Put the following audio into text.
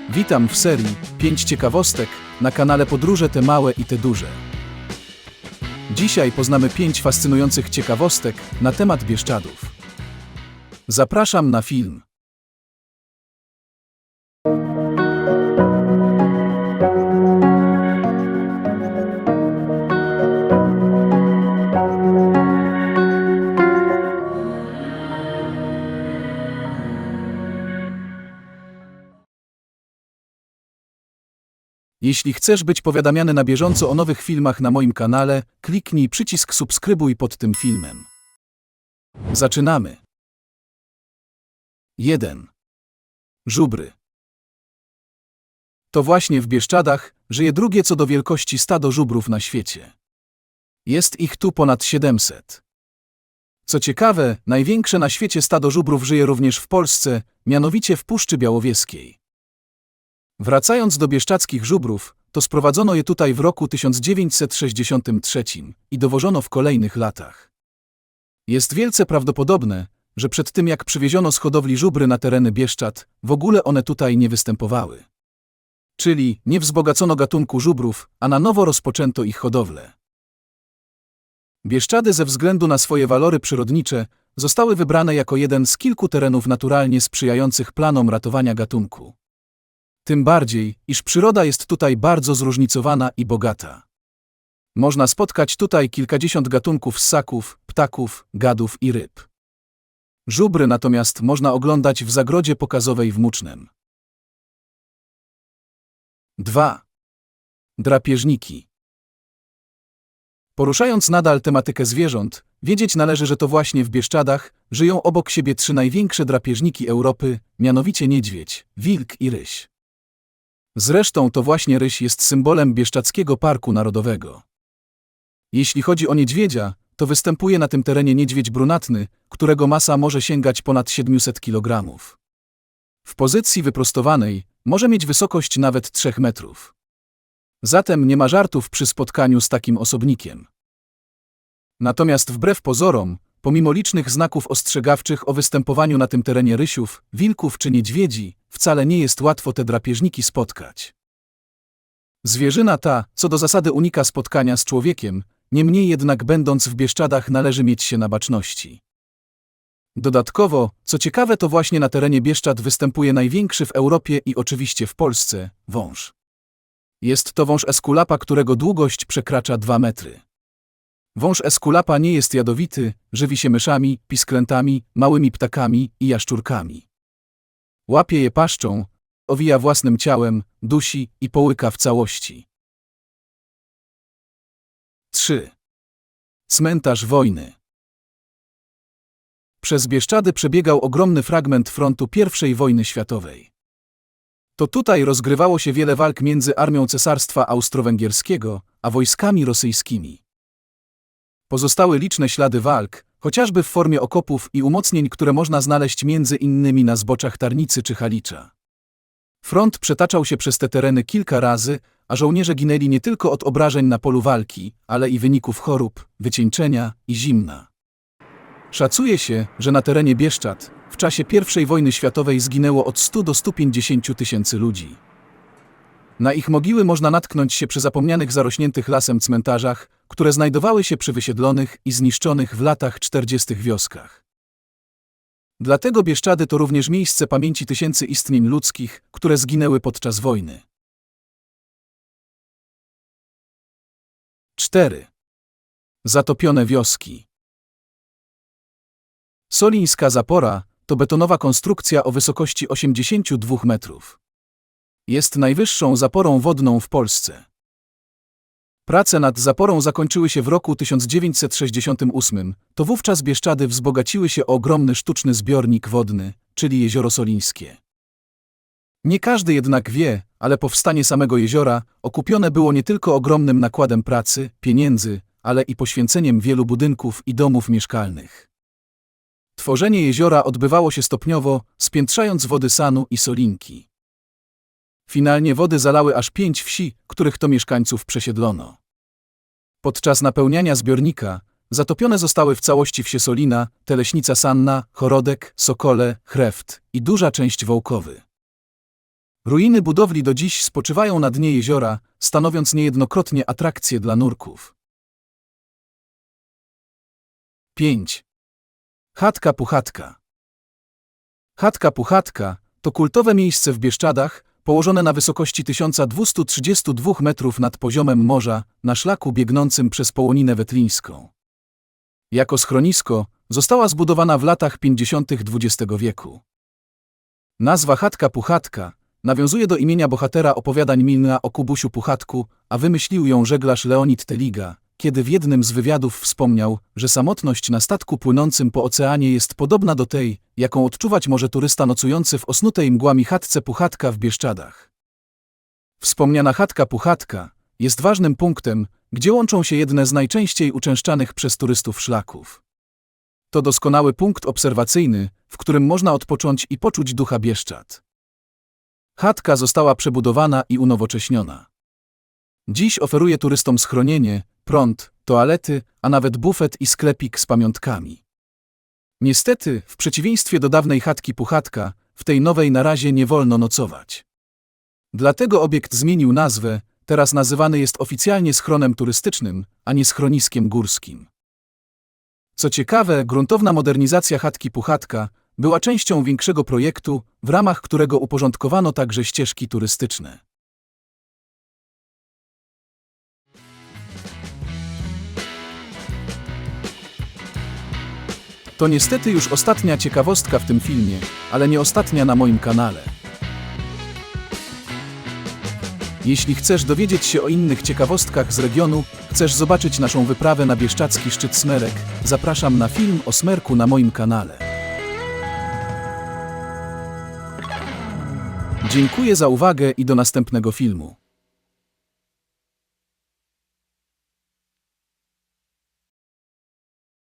Witam w serii 5 ciekawostek na kanale Podróże te małe i te duże. Dzisiaj poznamy 5 fascynujących ciekawostek na temat Bieszczadów. Zapraszam na film. Jeśli chcesz być powiadamiany na bieżąco o nowych filmach na moim kanale, kliknij przycisk subskrybuj pod tym filmem. Zaczynamy. 1. Żubry. To właśnie w Bieszczadach żyje drugie co do wielkości stado żubrów na świecie. Jest ich tu ponad 700. Co ciekawe, największe na świecie stado żubrów żyje również w Polsce, mianowicie w Puszczy Białowieskiej. Wracając do bieszczadzkich żubrów, to sprowadzono je tutaj w roku 1963 i dowożono w kolejnych latach. Jest wielce prawdopodobne, że przed tym jak przywieziono z hodowli żubry na tereny Bieszczad, w ogóle one tutaj nie występowały. Czyli nie wzbogacono gatunku żubrów, a na nowo rozpoczęto ich hodowlę. Bieszczady ze względu na swoje walory przyrodnicze zostały wybrane jako jeden z kilku terenów naturalnie sprzyjających planom ratowania gatunku. Tym bardziej, iż przyroda jest tutaj bardzo zróżnicowana i bogata. Można spotkać tutaj kilkadziesiąt gatunków ssaków, ptaków, gadów i ryb. Żubry natomiast można oglądać w zagrodzie pokazowej w Mucznem. 2. Drapieżniki. Poruszając nadal tematykę zwierząt, wiedzieć należy, że to właśnie w Bieszczadach żyją obok siebie 3 największe drapieżniki Europy, mianowicie niedźwiedź, wilk i ryś. Zresztą to właśnie ryś jest symbolem Bieszczadzkiego Parku Narodowego. Jeśli chodzi o niedźwiedzia, to występuje na tym terenie niedźwiedź brunatny, którego masa może sięgać ponad 700 kg. W pozycji wyprostowanej może mieć wysokość nawet 3 metrów. Zatem nie ma żartów przy spotkaniu z takim osobnikiem. Natomiast wbrew pozorom, pomimo licznych znaków ostrzegawczych o występowaniu na tym terenie rysiów, wilków czy niedźwiedzi, wcale nie jest łatwo te drapieżniki spotkać. Zwierzyna ta, co do zasady unika spotkania z człowiekiem, niemniej jednak będąc w Bieszczadach należy mieć się na baczności. Dodatkowo, co ciekawe, to właśnie na terenie Bieszczad występuje największy w Europie i oczywiście w Polsce wąż. Jest to wąż eskulapa, którego długość przekracza 2 metry. Wąż eskulapa nie jest jadowity, żywi się myszami, pisklętami, małymi ptakami i jaszczurkami. Łapie je paszczą, owija własnym ciałem, dusi i połyka w całości. 3. Cmentarz wojny. Przez Bieszczady przebiegał ogromny fragment frontu I wojny światowej. To tutaj rozgrywało się wiele walk między armią Cesarstwa Austro-Węgierskiego a wojskami rosyjskimi. Pozostały liczne ślady walk, chociażby w formie okopów i umocnień, które można znaleźć między innymi na zboczach Tarnicy czy Halicza. Front przetaczał się przez te tereny kilka razy, a żołnierze ginęli nie tylko od obrażeń na polu walki, ale i wyników chorób, wycieńczenia i zimna. Szacuje się, że na terenie Bieszczad w czasie I wojny światowej zginęło od 100 do 150 tysięcy ludzi. Na ich mogiły można natknąć się przy zapomnianych zarośniętych lasem cmentarzach, które znajdowały się przy wysiedlonych i zniszczonych w latach 40. wioskach. Dlatego Bieszczady to również miejsce pamięci tysięcy istnień ludzkich, które zginęły podczas wojny. 4. Zatopione wioski. Solińska zapora to betonowa konstrukcja o wysokości 82 metrów. Jest najwyższą zaporą wodną w Polsce. Prace nad zaporą zakończyły się w roku 1968, to wówczas Bieszczady wzbogaciły się o ogromny sztuczny zbiornik wodny, czyli Jezioro Solińskie. Nie każdy jednak wie, ale powstanie samego jeziora okupione było nie tylko ogromnym nakładem pracy, pieniędzy, ale i poświęceniem wielu budynków i domów mieszkalnych. Tworzenie jeziora odbywało się stopniowo, spiętrzając wody Sanu i Solinki. Finalnie wody zalały aż 5 wsi, których to mieszkańców przesiedlono. Podczas napełniania zbiornika zatopione zostały w całości wsie Solina, Teleśnica Sanna, Chorodek, Sokole, Chreft i duża część Wołkowy. Ruiny budowli do dziś spoczywają na dnie jeziora, stanowiąc niejednokrotnie atrakcję dla nurków. 5. Chatka Puchatka. Chatka Puchatka to kultowe miejsce w Bieszczadach, położone na wysokości 1232 metrów nad poziomem morza, na szlaku biegnącym przez Połoninę Wetlińską. Jako schronisko została zbudowana w latach 50. XX wieku. Nazwa Chatka Puchatka nawiązuje do imienia bohatera opowiadań Milna o Kubusiu Puchatku, a wymyślił ją żeglarz Leonid Teliga, kiedy w jednym z wywiadów wspomniał, że samotność na statku płynącym po oceanie jest podobna do tej, jaką odczuwać może turysta nocujący w osnutej mgłami chatce Puchatka w Bieszczadach. Wspomniana Chatka Puchatka jest ważnym punktem, gdzie łączą się jedne z najczęściej uczęszczanych przez turystów szlaków. To doskonały punkt obserwacyjny, w którym można odpocząć i poczuć ducha Bieszczad. Chatka została przebudowana i unowocześniona. Dziś oferuje turystom schronienie, prąd, toalety, a nawet bufet i sklepik z pamiątkami. Niestety, w przeciwieństwie do dawnej Chatki Puchatka, w tej nowej na razie nie wolno nocować. Dlatego obiekt zmienił nazwę, teraz nazywany jest oficjalnie schronem turystycznym, a nie schroniskiem górskim. Co ciekawe, gruntowna modernizacja Chatki Puchatka była częścią większego projektu, w ramach którego uporządkowano także ścieżki turystyczne. To niestety już ostatnia ciekawostka w tym filmie, ale nie ostatnia na moim kanale. Jeśli chcesz dowiedzieć się o innych ciekawostkach z regionu, chcesz zobaczyć naszą wyprawę na bieszczadzki szczyt Smerek, zapraszam na film o Smerku na moim kanale. Dziękuję za uwagę i do następnego filmu.